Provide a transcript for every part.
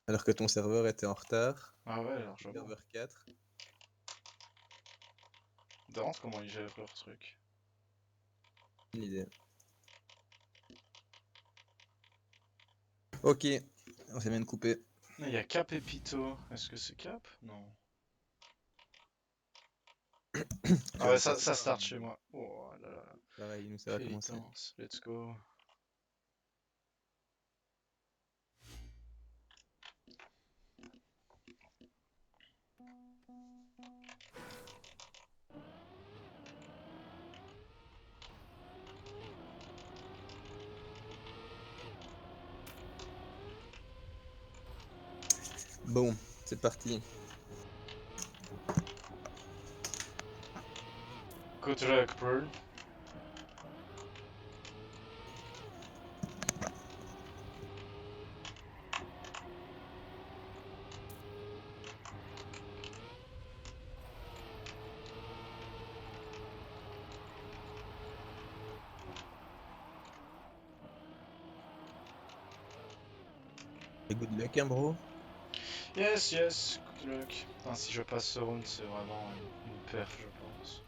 Alors que ton serveur était en retard. Ah ouais, largement. Serveur 4. Demande comment ils gèrent leur truc. Une idée. Ok, on s'est bien de couper. Il y a Cap et Pito. Est-ce que c'est Cap? Non. Ah ouais, ça start chez moi. Oh là là. Pareil, nous ça va commencer. Pénitence. Let's go. Bon, c'est parti. Good luck, bro. Et good luck, hein, bro. Yes, yes, good luck. Enfin, si je passe ce round, c'est vraiment une perf, je pense.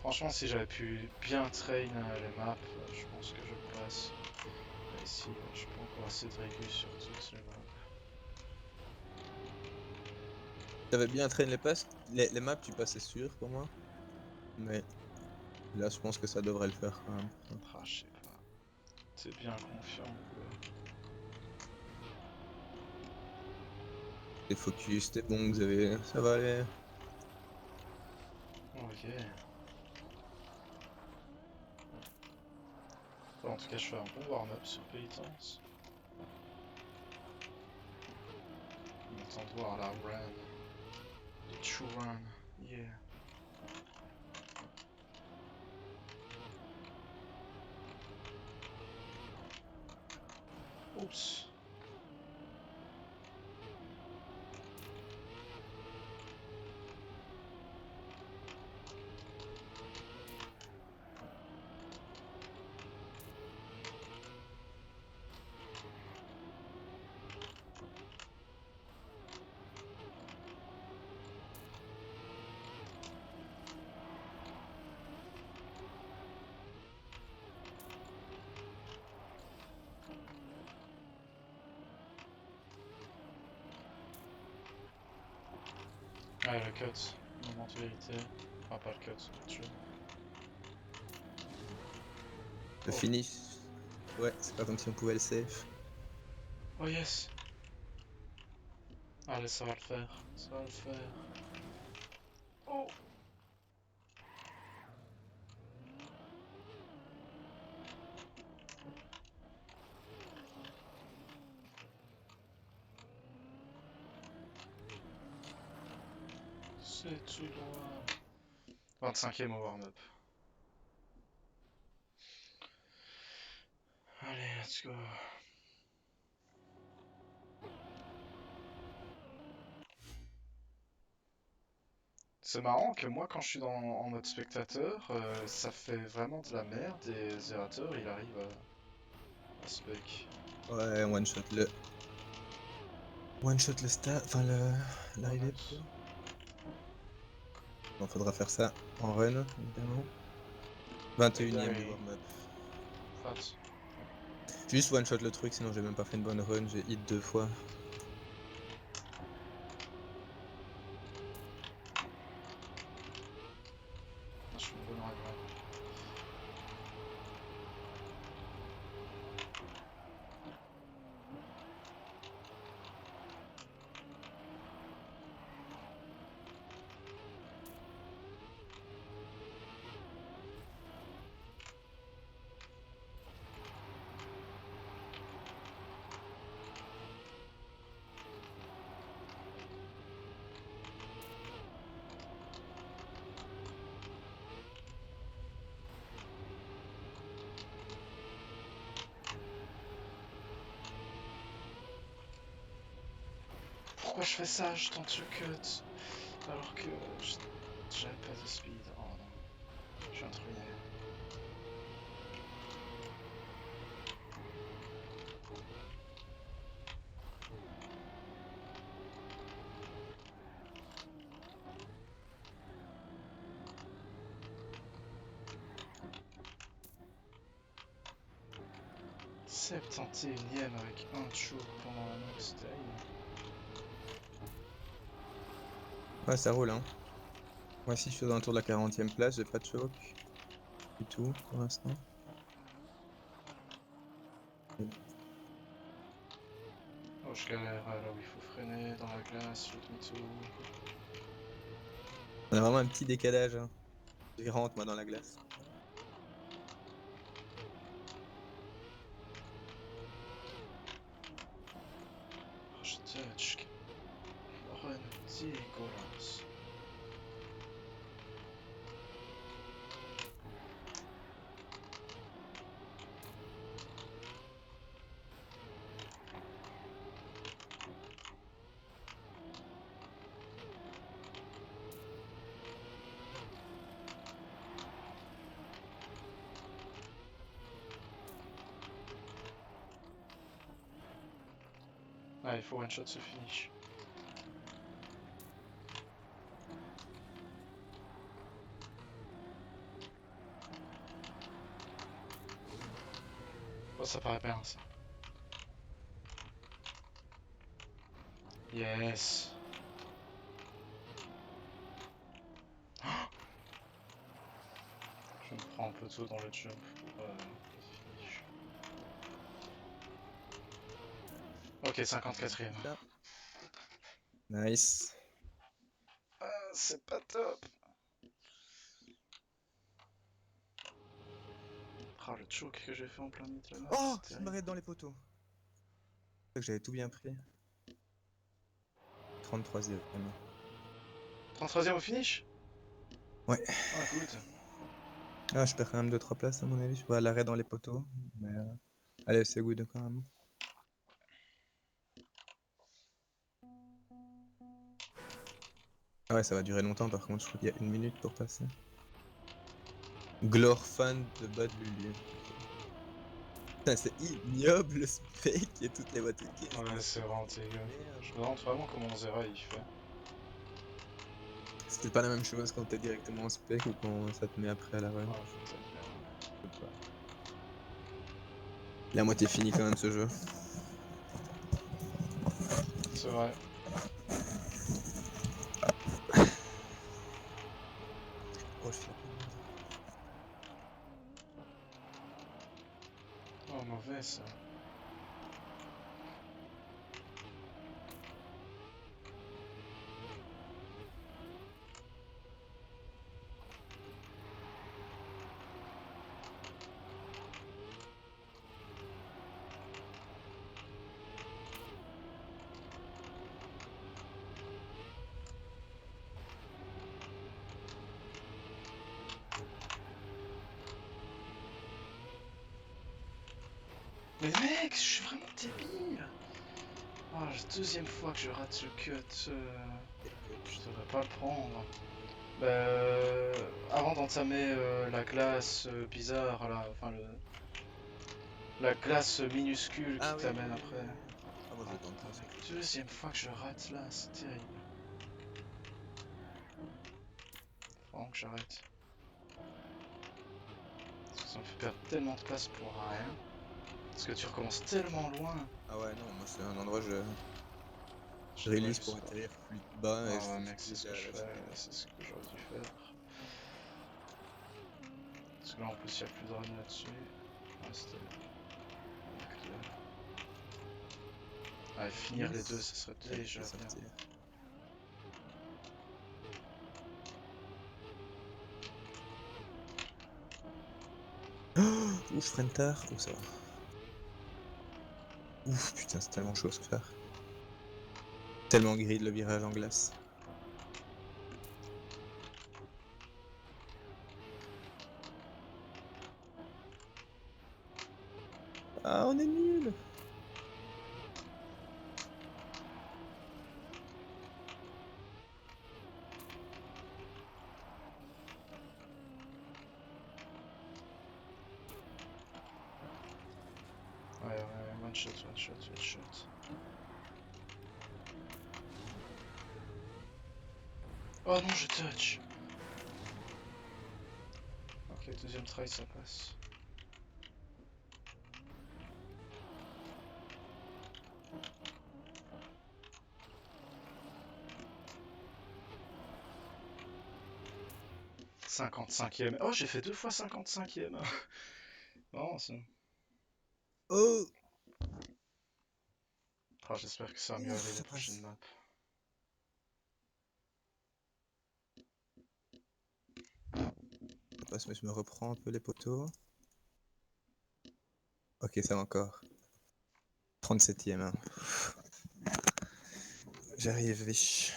Franchement, si j'avais pu bien train les maps, je pense que je passe. Mais ici, je peux encore assez de régus sur toutes les maps. T'avais bien traîné les maps, tu passais sûr pour moi. Mais là, je pense que ça devrait le faire quand même. Ah, je sais pas. T'es bien confiant ou quoi? T'es focus, t'es bon, Xavier. Ça va aller. Ok. Bon, en tout cas, je fais un bon warm-up sur Pénitence. On attend de voir la run. The true run. Yeah. Oups. Ouais, le cut. Moment de vérité. Enfin, pas le cut, le tue. Le Oh. finish. Ouais, c'est pas comme si on pouvait le save. Oh yes. Allez, ça va le faire. Ça va le faire. Oh. C'est tout droit. 25ème au warm-up. Allez, let's go. C'est marrant que moi, quand je suis en mode spectateur, ça fait vraiment de la merde et Zerator, il arrive à spec. Ouais, one shot le. One shot le start. Enfin, Oh, l'arrivée plutôt. nice. Bon, faudra faire ça en run, évidemment. Et 21ème du dingue. warm-up. Fat. Juste one shot le truc, sinon j'ai même pas fait une bonne run. J'ai hit 2 fois. Ah, je suis une bonne run là. pourquoi je fais ça? Je tente le cut. Alors que j'avais pas de speed. Oh non. Je suis un truc. Septante-et-unième avec un choke pendant la next time. Ouais, ça roule, hein. Moi, si je suis dans un tour de la 40e place, j'ai pas de choc. Du tout, pour l'instant. Oh, je galère là où il faut freiner, dans la glace, le demi-tour. On a vraiment un petit décalage, hein. Je rentre, moi, dans la glace. Oh, je touch. Run dégueulasse. Ah, il faut one shot ce finish. Oh, ça paraît bien ça. Yes. Je me prends un peu tôt dans le jump pour le finish. Ok, 54ème. Nice. Ah, c'est pas top. Ah, le choke que j'ai fait en plein milieu de la map, Oh, c'est je terrible. m'arrête dans les poteaux. C'est que j'avais tout bien pris. 33e. 33ème au finish? Ouais. Ah, good. Ah, je perds quand même 2-3 places à mon avis. Je vois l'arrêt dans les poteaux. Mais allez, c'est good quand même. Ah ouais, ça va durer longtemps par contre. Je crois qu'il y a 1 minute pour passer. Glorfan de bas de Lulu. Putain, c'est ignoble ce fake et toutes les voitures qui restent Ouais, dessus. c'est vraiment dégueu. Merde. Je me demande vraiment comment Zera il fait. C'est pas la même chose quand t'es directement en spec ou quand ça te met après à la run. Ah, peut-être bien. Je sais pas. Il est à moitié fini quand même ce jeu. C'est vrai. Oh, je fais la pub. Oh, mauvais ça. Mais mec, je suis vraiment débile. Oh, la deuxième fois que je rate le cut. Je devrais pas le prendre. Avant d'entamer la glace bizarre là, enfin la glace minuscule qui Ah oui, oui, t'amène oui, oui, après. oui. Ah, moi je le tente pas, c'est clair. Deuxième fois que je rate là, c'est terrible. Faut vraiment que j'arrête. Parce que ça me fait perdre tellement de place pour rien. Parce que tu recommences tellement loin. Ah ouais, non, moi c'est un endroit je Ouais, release je pour sais pas. atterrir plus bas et Ah je ouais fais mec, c'est speed ce que je à la fais, speed. c'est ce que j'aurais dû faire. Parce que là en plus il n'y a plus de run là-dessus. Ouais, c'était Mac 2. Ouais, finir les deux, Nice. ça serait Ouais, déjà je vais bien. sortir. Ouf, freine tard. Oh, ça va. Ouf, putain, c'est tellement chaud ce faire. Tellement gris le virage en glace. Ah, on est nul. shot, one shot, one shot. Oh non, je touch. Ok, deuxième try, ça passe. « 55e. Oh, j'ai fait 2 fois 55e. Non, c'est... Oh! Oh, j'espère que ça va mieux Ouf, aller ça la passe. prochaine map. Ça passe, mais je me reprends un peu les poteaux. Ok, ça va encore. 37e. Hein. J'arrive, viche.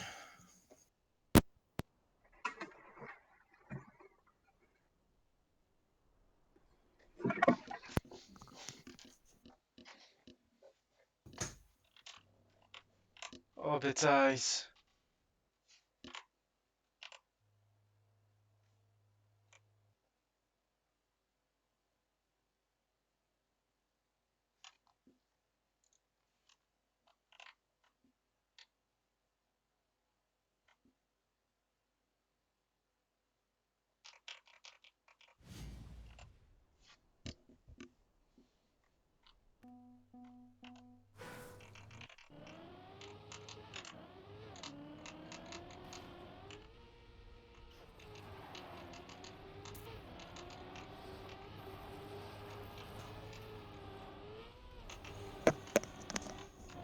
Oh, bêtise.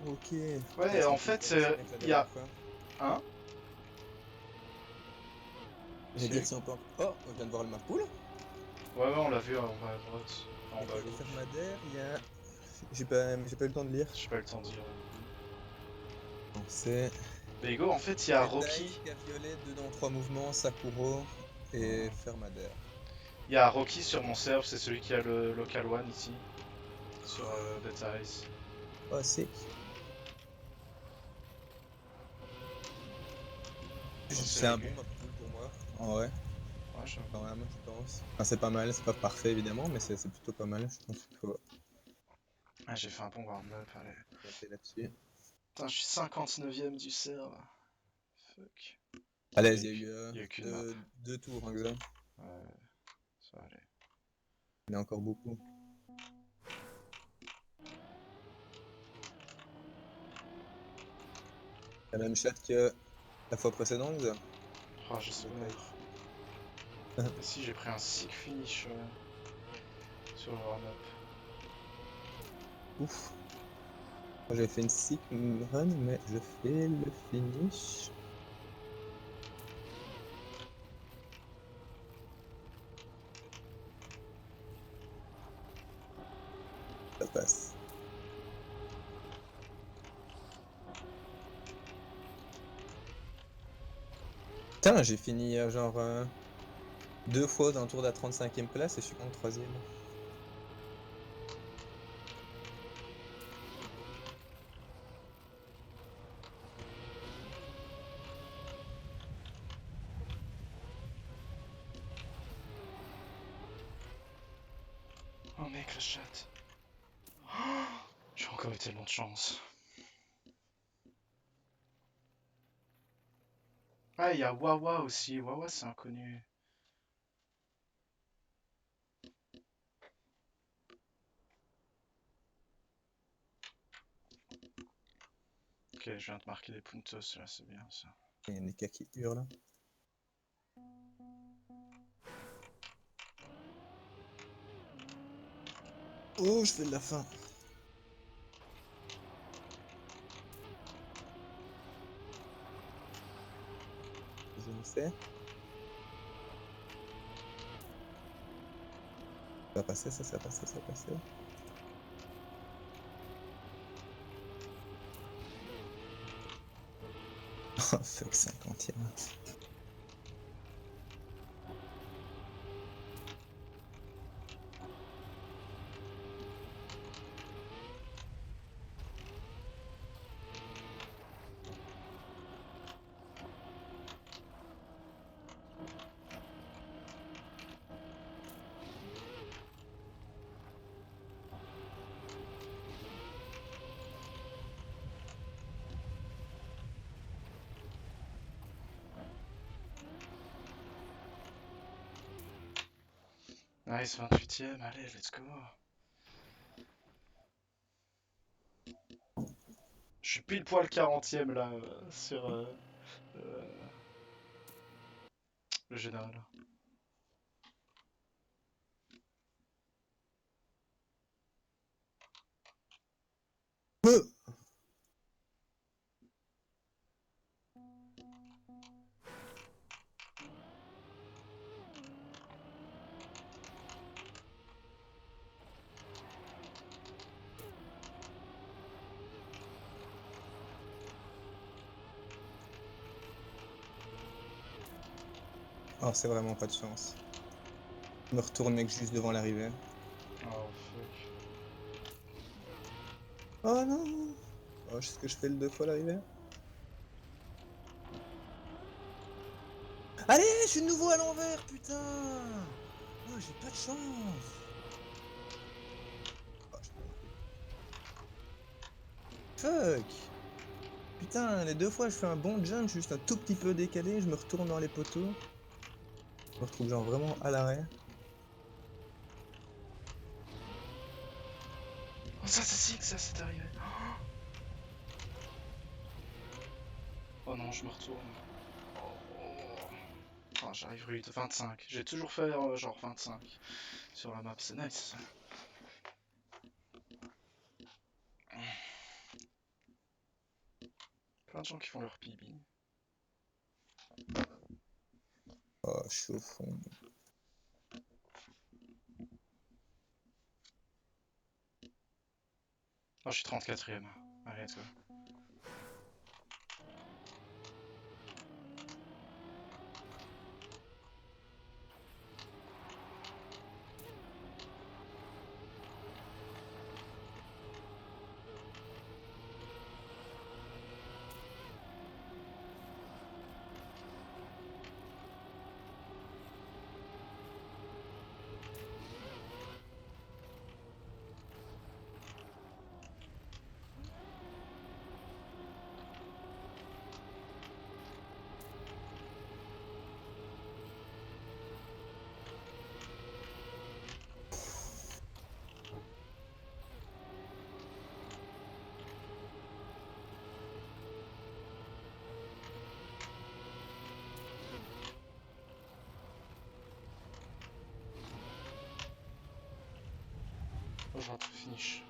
Ok. Ouais, en fait, il y a... Hein? Je vais dire si on peut... Oh, on vient de voir le map pool. Ouais, on l'a vu en bas à droite. Enfin, en bas à Et gauche. Fermadère, il y a... J'ai pas eu le temps de lire. J'ai pas eu le temps de dire. Non, c'est... Mais go, en fait, il y a Betaille, Rocky. Violet, 2 dans 3 mouvements, Sakuro et Fermadère. Il y a Rocky sur mon serve, c'est celui qui a le local one ici. Sur Bêtise. Oh, sick. C'est un bon map pool pour moi, en vrai. Ouais, je Quand même, je pense. Enfin, c'est pas mal, c'est pas parfait évidemment, mais c'est plutôt pas mal. Je pense qu'il faut Ah, j'ai fait un bon warm-up, allez. taper là-dessus. Putain, je suis 59ème du serve. Fuck. Allez, il y a eu qu'une map. eu deux tours, hein, Xav. Ouais, ça va aller. Il y en a encore beaucoup. La même chat que la fois précédente, Xav. Oh, j'espère. Et si j'ai pris un sick finish sur le warm-up. Ouf. Moi j'avais fait une sick run, mais je fais le finish. Ça passe. Putain, j'ai fini genre 2 fois dans le tour de la 35e place et je suis en 3ème. Oh mec, le chat. Oh, j'ai encore eu tellement de chance. Ah, il y a Wawa aussi. Wawa, c'est inconnu. Ok, je viens de marquer des puntos, là, c'est bien ça. Il y a Nika qui hurle. Oh, je fais de la fin. Je me sais. Ça va passer, ça va passer, ça va passer. Oh fuck, 50e. Nice, 28ème, allez, let's go. Je suis pile poil 40ème là, sur euh, le général. Oh, c'est vraiment pas de chance. Je me retourne, mec, juste devant l'arrivée. Oh fuck. Oh non! Oh, est-ce que je fais le 2 fois l'arrivée? Allez, je suis de nouveau à l'envers, putain! Oh, j'ai pas de chance! Oh, je prends un coup. Fuck! Putain, les 2 fois, je fais un bon jump, juste un tout petit peu décalé, je me retourne dans les poteaux. Je me retrouve genre vraiment à l'arrêt. Oh ça c'est sick, ça c'est arrivé. Oh non, je me retourne. Oh, j'arrive rude, 25. J'ai toujours fait genre 25 sur la map, c'est nice. Plein de gens qui font leur PB. Oh, je suis au fond. Oh, je suis 34ème. Allez, let's go. Oh, je rentre finish.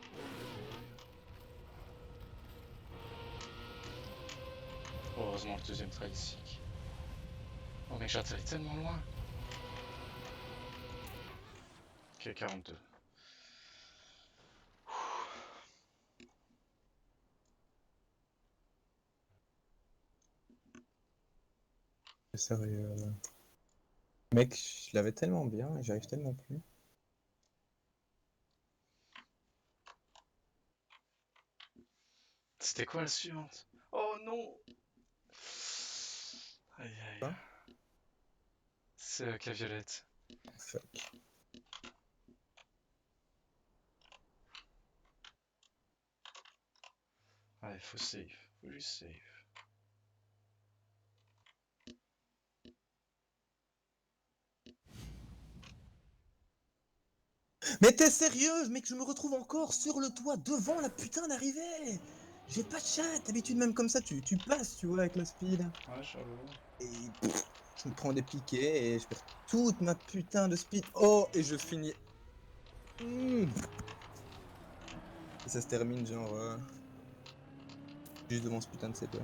Oh, heureusement, le deuxième try est sick. Oh mec, j'atterris tellement loin. Ok, 42. Sérieux. Mec, je l'avais tellement bien et j'arrive tellement plus. C'était quoi la suivante? Oh non! Aïe aïe. Quoi? C'est avec la violette. Fuck. Allez, faut save. Faut juste save. Mais t'es sérieuse, mec, je me retrouve encore sur le toit devant la putain d'arrivée! J'ai pas de chat, d'habitude même comme ça, tu passes, tu vois, avec le speed. Ouais, j'avoue. Et je me prends des piquets et je perds toute ma putain de speed. Oh, et je finis. Et ça se termine genre juste devant ce putain de CP.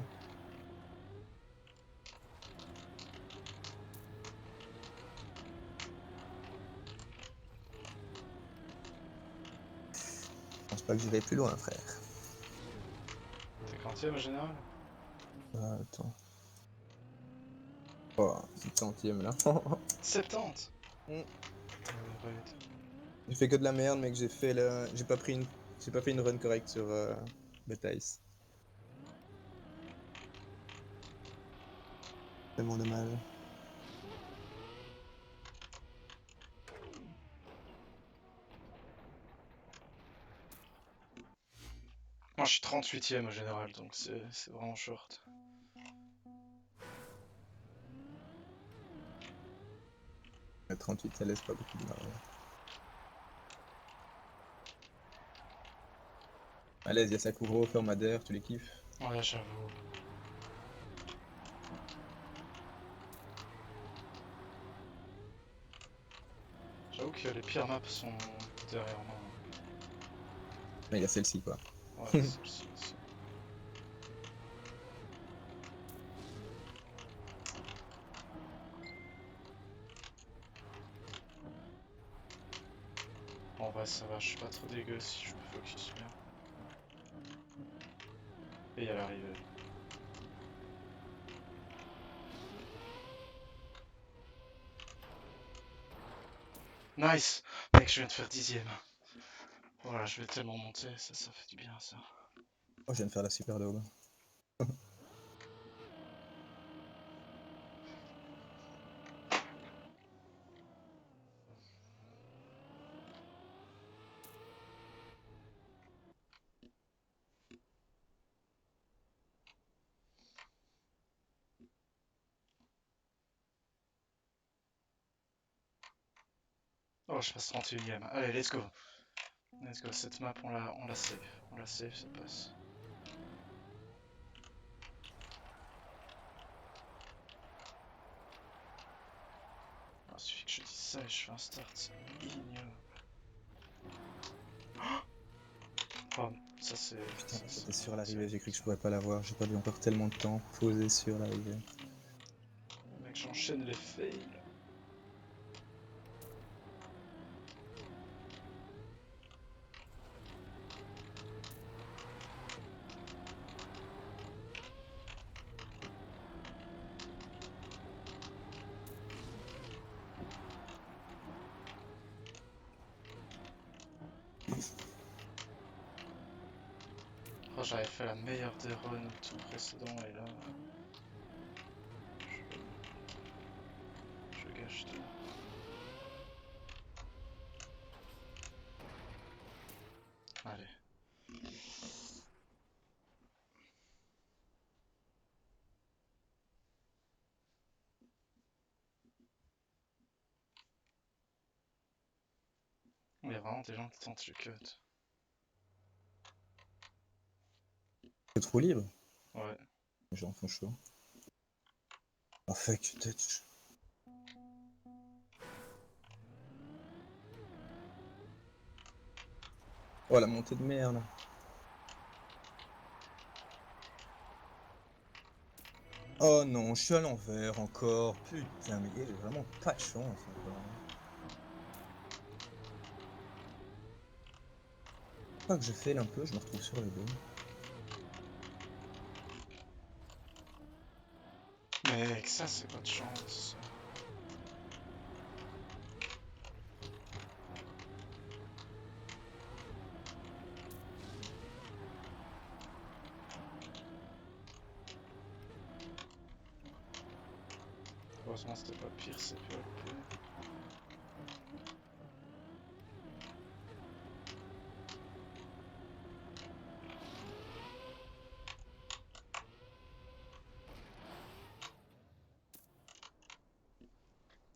Je pense pas que je vais plus loin, frère. T'es 40ème en général? Attends. Oh, 70ème là. 70! Mm. Rude. J'ai fait que de la merde, mec. J'ai pas pris une. J'ai pas fait une run correcte sur Betice. Tellement dommage. Moi, je suis 38ème en général, donc c'est vraiment short. À 38, ça laisse pas beaucoup de marge. À l'aise, il y a Sakuro, Madère, tu les kiffes. Ouais, j'avoue. J'avoue que les pires maps sont derrière moi. Mais il y a celle-ci, quoi. Ouais, celle-ci aussi. En vrai, ça va, je suis pas trop dégueu si je me focus bien. Et il y a l'arrivée. Nice! Mec, je viens de faire 10ème. Voilà, je vais tellement monter, ça fait du bien ça. Oh, je viens de faire la super dog. Oh, je passe 31ème. Allez, let's go. Let's go, cette map on la save. On la save, ça passe. Il suffit que je dise ça et je fais un start ignoble. Oh, ça c'est... Putain, ça, j'étais c'est sur l'arrivée, j'ai cru que je ça. pourrais pas l'avoir. J'ai perdu encore tellement de temps posé sur l'arrivée. Mec, j'enchaîne les fails. Oh, j'avais fait la meilleure des runs au tour précédent et là... Je gâche tout. Allez. Il y a vraiment des gens qui tentent le cut. C'est trop libre. Ouais. J'en fais chaud. Oh fuck, touch. Oh la montée de merde. Oh non, je suis à l'envers encore. Putain, mais j'ai vraiment pas de chance encore. Une fois que je fail un peu, je me retrouve sur le dos. Mec, ça c'est pas de chance. Heureusement c'était pas pire, c'est PvP.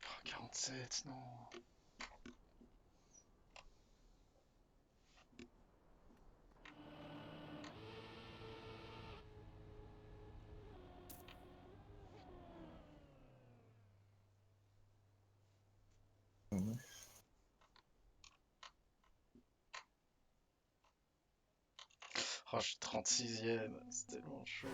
Oh, 47, non. Ouais. Oh, je suis 36ème, c'est tellement chaud.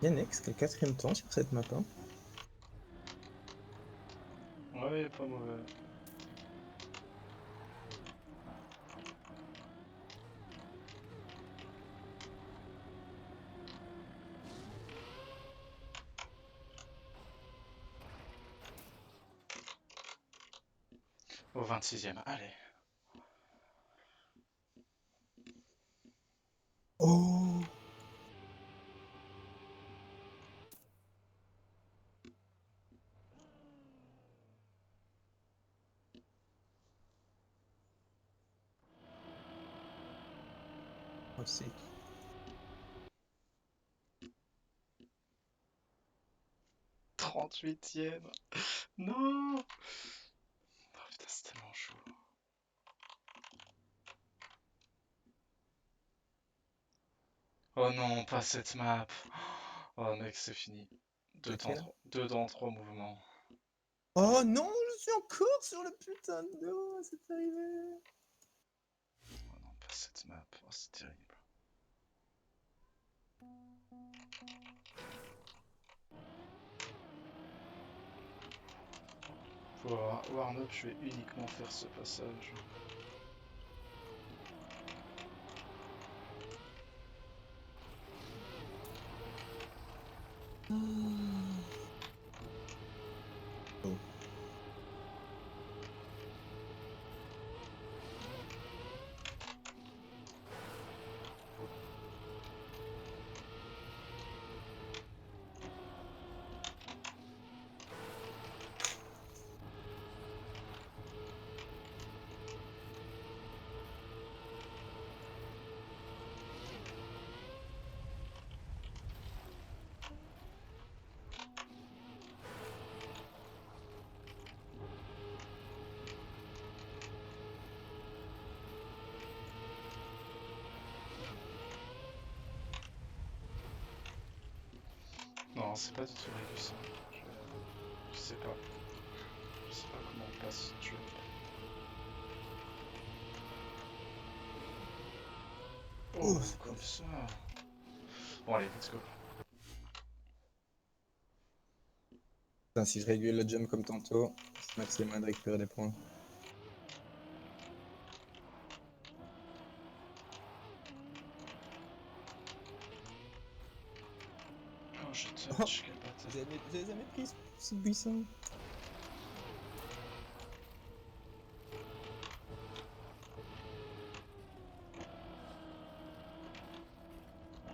Yannex, quel quatrième temps sur cette map hein. Ouais, pas mauvais. Au 26ème, allez. sick. « 38ème. Non. Oh putain, c'est tellement chaud. Oh non, pas cette map. Oh mec, c'est fini. Laquelle? 2 dans 3 mouvements. Oh non, je suis encore sur le putain de dos, c'est arrivé. Oh non, pas cette map. Oh, c'est terrible. Pour warm-up, je vais uniquement faire ce passage. Oh. Non, c'est pas du tout réglé ça. Je sais pas. Je sais pas comment on passe ce jump. Oh, c'est comme pas- ça. Bon allez, let's go. Putain, si je régule le jump comme tantôt, c'est maximum de récupérer des points. Oh, je touch, quel bâtard. J'ai jamais pris ce buisson.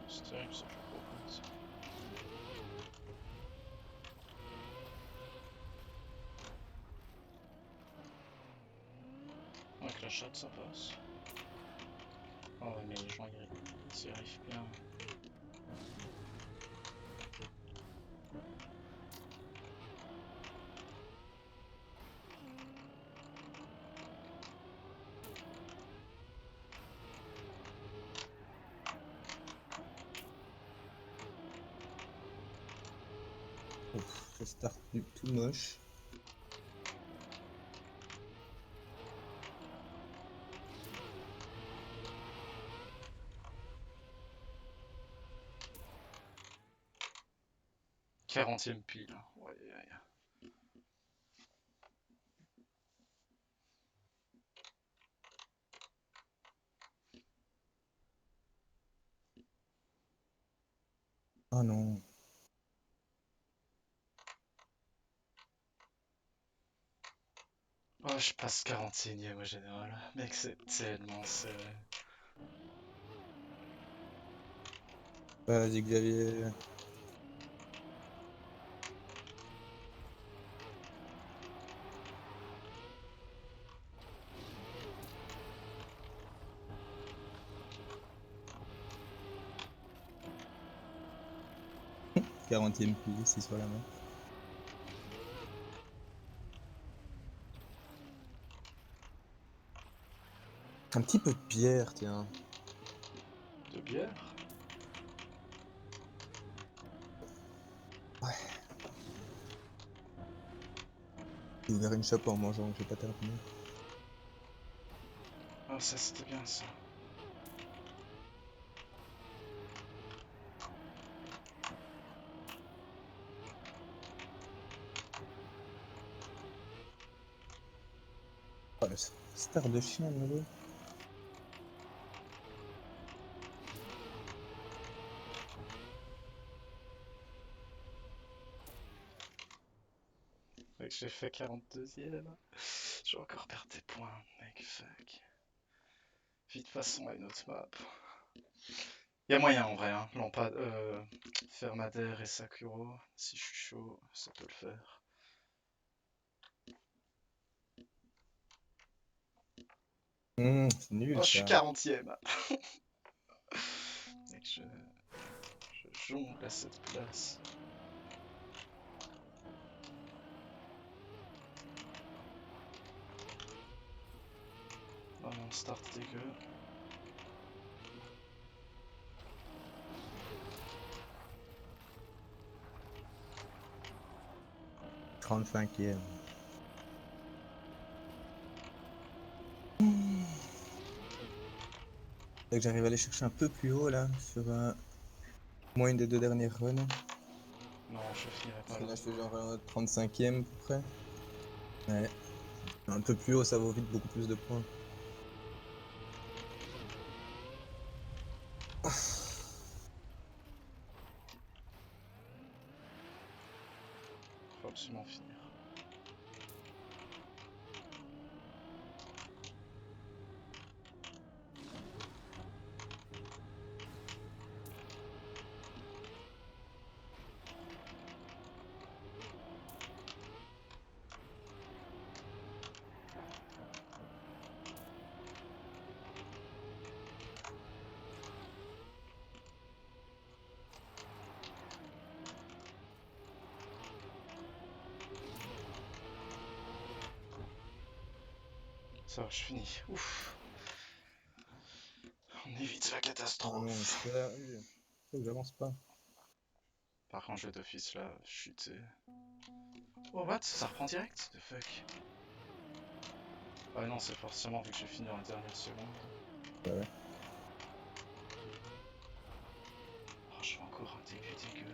C'est terrible, ça, je crois pas. Ça. Avec la chatte, ça passe. Oh ouais, mais les gens, ils y arrivent bien. Ouf, je start du tout moche. Quarantième pile. Ouais, ouais. Oh non. Oh, je passe 41ème au général. Mec, c'est tellement serré. Vas-y Xavier. Quarantième pilier, c'est sur la main. Un petit peu de pierre, tiens. De bière? J'ai ouvert une shop en mangeant, j'ai pas terminé. Oh, ça c'était bien ça. Oh, le star de chien, nouveau. Mec, j'ai fait 42ème. Je vais encore perdre des points, mec, fuck. Vite, passons à une autre map. Y'a moyen en vrai, hein. Lampade, Fermader et Sakuro. Si je suis chaud, ça peut le faire. C'est nul Oh, je suis ça. 40ème. Mec, je jongle à cette place. Vraiment, start dégueu. « 35e. Fait que j'arrive à aller chercher un peu plus haut là, sur moins une des 2 dernières runs. Non, je finirai pas Parce que là. là je fais genre 35e à peu près. Ouais. Un peu plus haut, ça vaut vite beaucoup plus de points. Faut absolument finir. Ça va, je finis. Ouf. On évite la Oh non, catastrophe. c'est là, faut que j'avance pas. Par contre, je vais d'office là chuter. Oh, what? Ça reprend direct? The fuck? Ah non, c'est forcément vu que j'ai fini dans la dernière seconde. Bah ouais. Oh, je fais encore un début dégueu.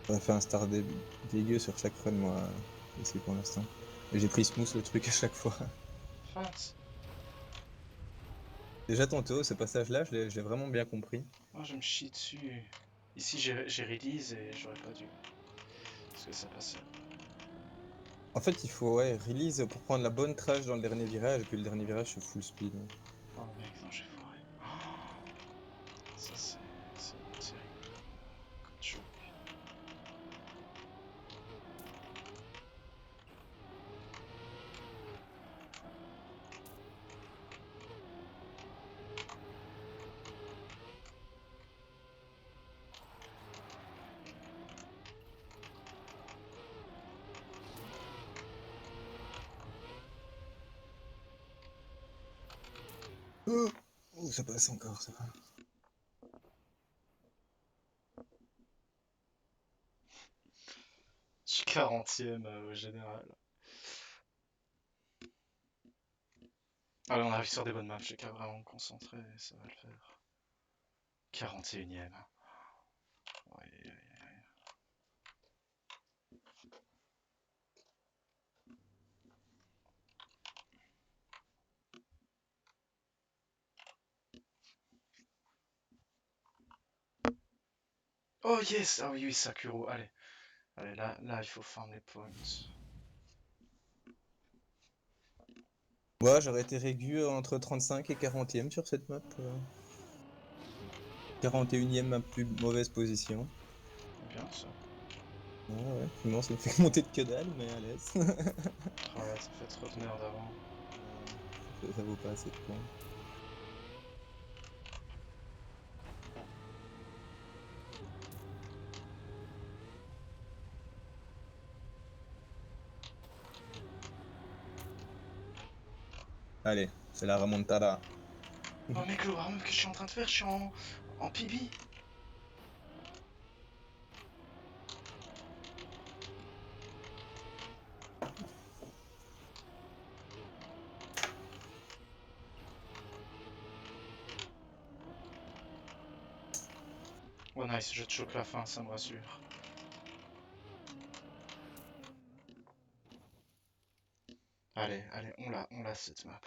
J'aurais fait un start dégueu sur chaque run, moi, ici pour l'instant. Et j'ai pris smooth le truc à chaque fois. Fat. Déjà tantôt, ce passage-là, je l'ai vraiment bien compris. Moi, je me chie dessus. Ici, j'ai release et j'aurais pas dû. Parce que ça passait. En fait, il faut ouais, release pour prendre la bonne trash dans le dernier virage, et puis le dernier virage, c'est full speed. Oh mec, non, j'ai foiré. Oh, ça, c'est terrible. Comme choc. Oh, oh, ça passe encore, ça va. Je suis 40e au général. Allez, on arrive sur des bonnes maps, j'ai qu'à vraiment me concentrer, ça va le faire. 41e. Aïe, aïe, aïe. Oh yes! Ah oui, oui, Sakuro, allez. Allez, là, il faut farm les points. Ouais, j'aurais été régu entre 35 et 40e sur cette map. 41e, ma plus mauvaise position. Bien ça. Ouais, finalement, ça me fait monter de que dalle, mais à l'aise. Ah ouais, ça fait trop de merde avant. Ça vaut pas assez de points. Allez, c'est la remontada. Oh mec, le warm-up que je suis en train de faire, je suis en PB. Oh nice, je te choque la fin, ça me rassure. Allez, allez, on l'a cette map.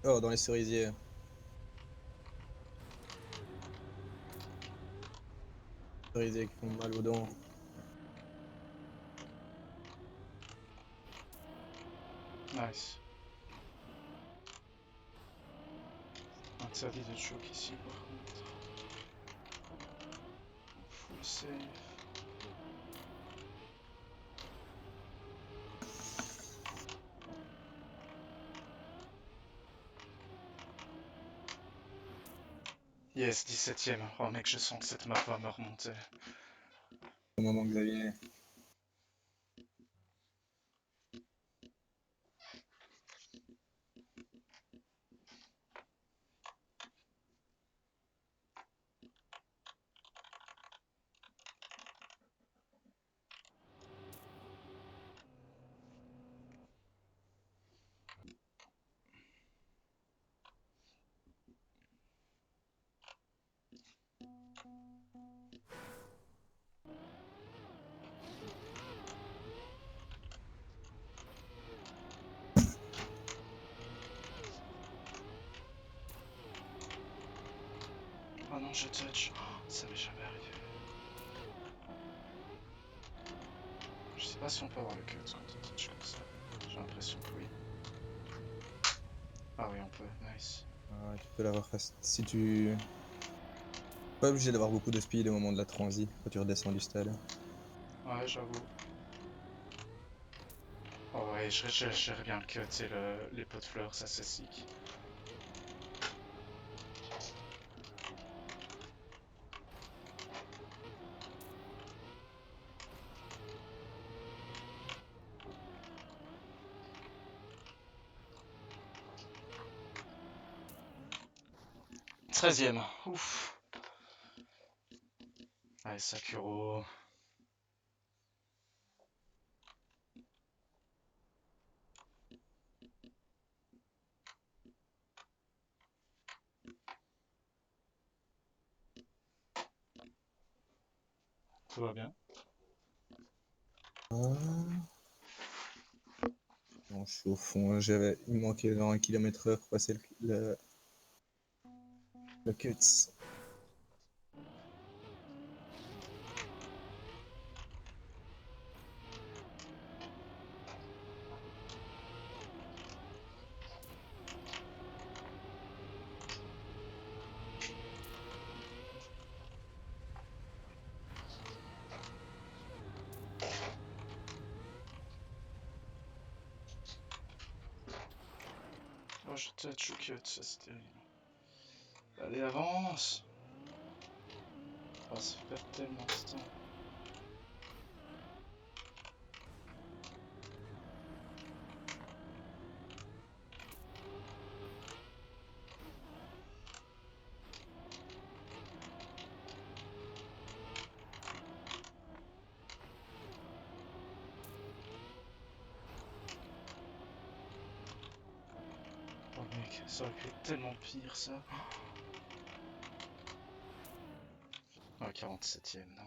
Oh, dans les cerisiers. Cerisiers qui font mal aux dents. Nice. Interdit de choke ici par contre. Full save. Yes, 17ème. Oh mec, je sens que cette map va me remonter. Au moment Xavier. Oh non, je touch. Oh, ça m'est jamais arrivé. Je sais pas si on peut avoir le cut quand on touch comme ça. J'ai l'impression que oui. Ah oui, on peut. Nice. Ah, tu peux l'avoir facile. Si tu... Pas obligé d'avoir beaucoup de speed au moment de la transi, quand tu redescends du stade. Ouais, j'avoue. Oh ouais, je gère bien le cut et les pots de fleurs, ça c'est sick. Treizième. Ouf. Allez, Sakuro. Tout va bien. Ah. Non, je suis au fond. Il me manquait genre 1 km/h pour passer le cut. Oh, je touch au cut, ça c'est terrible. Allez, avance. Oh, ça perd tellement de temps. Oh mec, ça aurait pu être tellement pire ça. Oh, 47ème, non.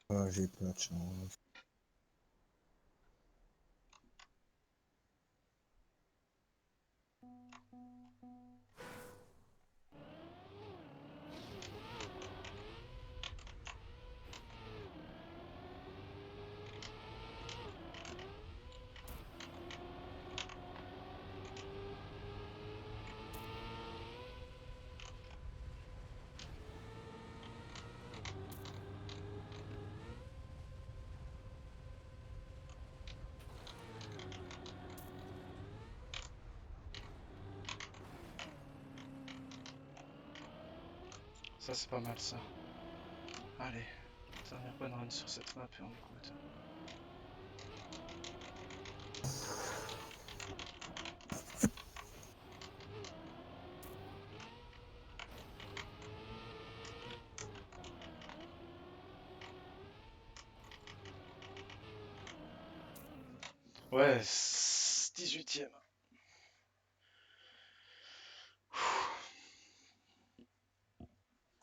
Ah, j'ai pas de chance. Ça c'est pas mal ça. Allez, dernière bonne run sur cette map et on est good. Ouais, 18ème.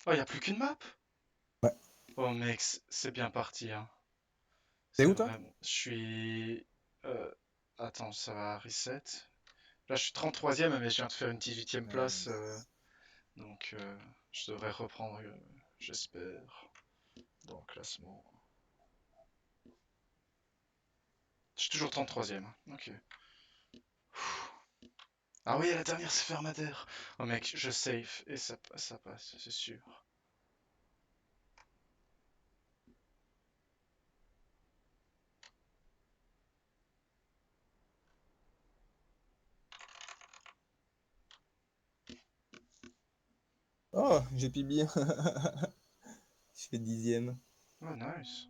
Oh, y a plus qu'une map? Ouais. Oh mec, c'est bien parti, hein. T'es C'est où toi? vraiment... Je suis... Attends, ça va reset. Là, je suis 33e, mais je viens de faire une 18e place. Donc, je devrais reprendre, j'espère, dans le classement. Je suis toujours 33e. Ok. Ah oui, la dernière, c'est Fermadère. Oh mec, je save et ça passe, c'est sûr. Oh, j'ai PB. Je fais 10e. Oh, nice.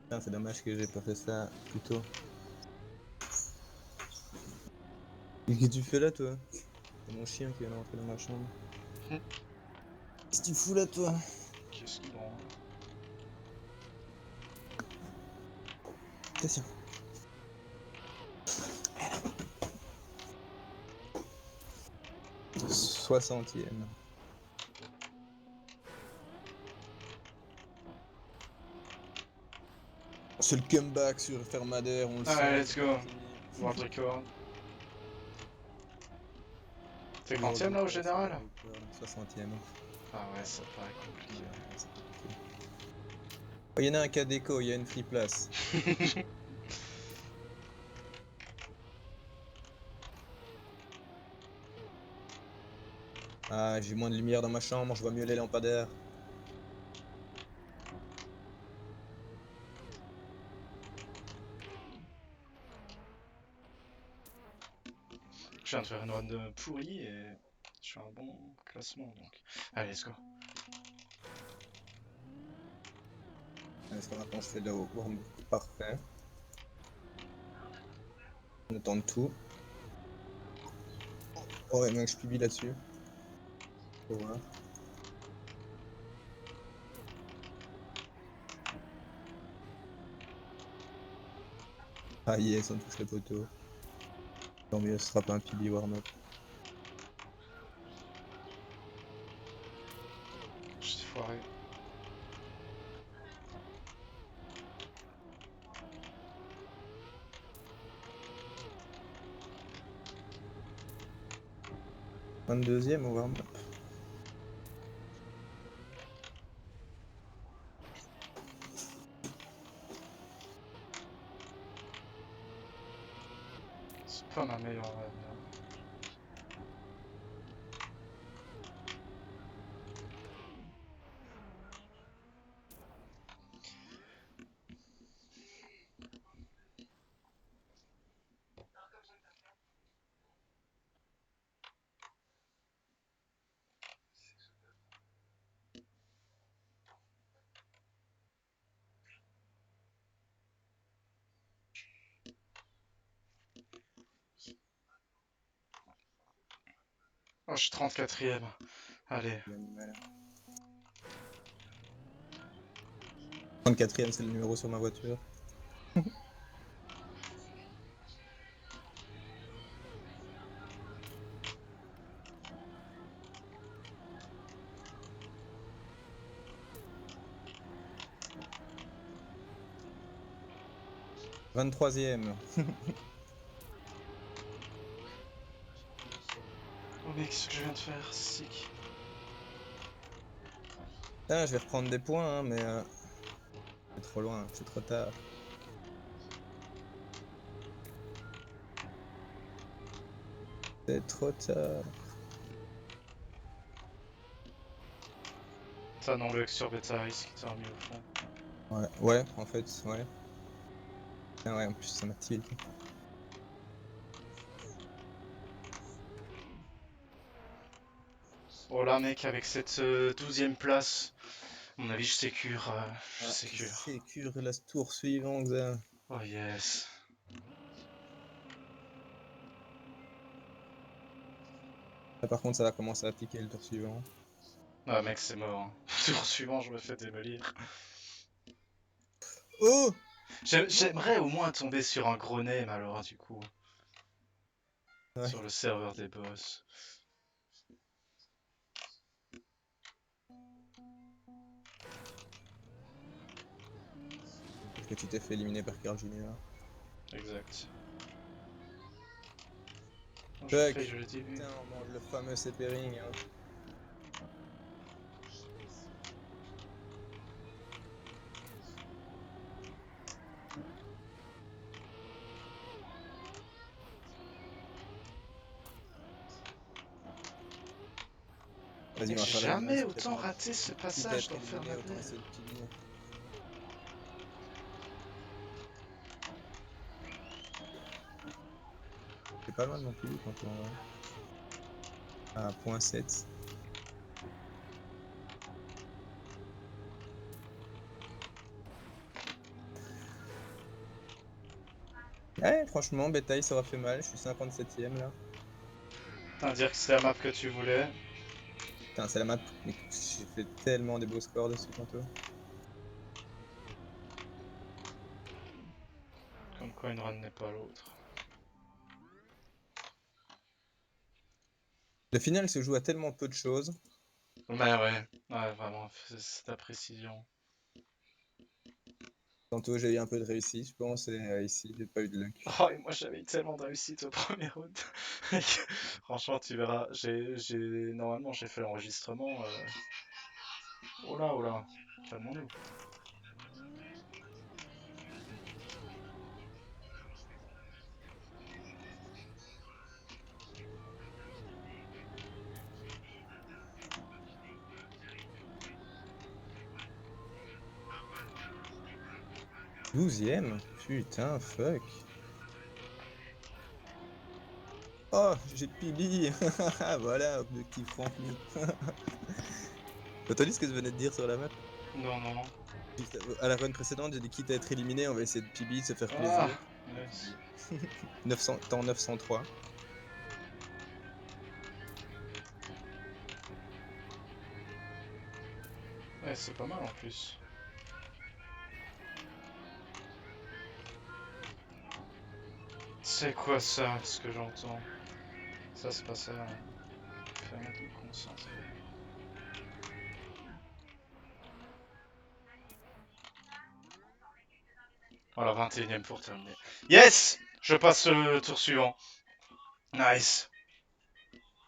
Putain, c'est dommage que j'ai pas fait ça plus tôt. Qu'est-ce que tu fais là, toi? C'est mon chien qui vient d'entrer dans ma chambre. Qu'est-ce que tu fous là, toi? Qu'est-ce qu'il en... Tiens. 60e. C'est le comeback sur Fermadère, on le Allez, sent. let's go. World record. T'es World 40e là au record, c'est pas général? record. 60e. Ah ouais, ça paraît compliqué. Ouais, c'est compliqué. Oh, il y en a un cas déco, il y a une free place. Ah, j'ai moins de lumière dans ma chambre, je vois mieux les lampadaires. Je viens de faire une run de pourri et je suis un bon classement donc. Allez, let's go. Est-ce que maintenant je fais le warm parfait. On attend tout. Oh ouais, mec, je publie là-dessus. Faut voir. Ah yes, on touche le poteau. Tant mieux, ce sera pas un PB warm-up. Je suis foiré. « 22e au warm-up. C'est pas ma meilleure run là. Oh, je suis 34e. Allez. 34e, c'est le numéro sur ma voiture. « 23e. Oh mec, ce que je viens de faire, c'est sick. Ah, je vais reprendre des points, hein, mais c'est trop loin, c'est trop tard. C'est trop tard. T'as non le sur Beta Ice qui t'a remis au fond. Ouais, ouais, en fait, ouais. Ah ouais, en plus, ça m'a tilt. Oh là mec, avec cette 12e place, à mon avis je sécure. Je Ah, tu sécure. sécures la tour suivante, ça. Oh yes. Là, par contre, ça va commencer à piquer le tour suivant. Ah mec, c'est mort. Hein. Tour suivant, je me fais démolir. Oh! J'aimerais au moins tomber sur un gros name alors du coup. Ouais. Sur le serveur des boss. que tu t'es fait éliminer par Carl Junior. Exact. Oh, je Fuck. fais, je l'ai dit. Putain, on mange le fameux Sepering. Hein. Vas-y, on va J'ai faire la même jamais secret autant mode. raté ce Quitte à passage être dans éliminé, autant Fernablé. essayer de piller. C'est pas loin de mon public encore, ouais. À 0.7. Ouais, franchement, bétail, ça aura fait mal. Je suis 57ème là. Putain, dire que c'est la map que tu voulais. Putain, c'est la map. Mais j'ai fait tellement des beaux scores dessus tantôt. Comme quoi une run n'est pas l'autre. Le final se joue à tellement peu de choses. Ouais, vraiment, c'est ta précision. Tantôt, j'ai eu un peu de réussite, je pense, et ici, j'ai pas eu de luck. Oh, et moi j'avais eu tellement de réussite au premier round. Franchement, tu verras. Normalement, j'ai fait l'enregistrement. Oh là, calmons-nous. 12ème? Putain, fuck. Oh, j'ai PB. Voilà, objectif rempli. T'as entendu ce que je venais de dire sur la map? Non, non. Juste à la run précédente, j'ai dit quitte à être éliminé, on va essayer de PB, de se faire Ah, plaisir. On a yes. PB. 900, temps 903. Ouais, c'est pas mal en plus. C'est quoi ça, ce que j'entends? Ça se passe à... Permettre de me concentrer. Voilà, 21ème pour terminer. Yes! Je passe le tour suivant. Nice.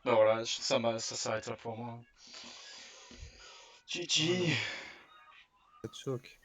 Bah voilà, ça s'arrête là pour moi. Oh non, GG. ça te choque.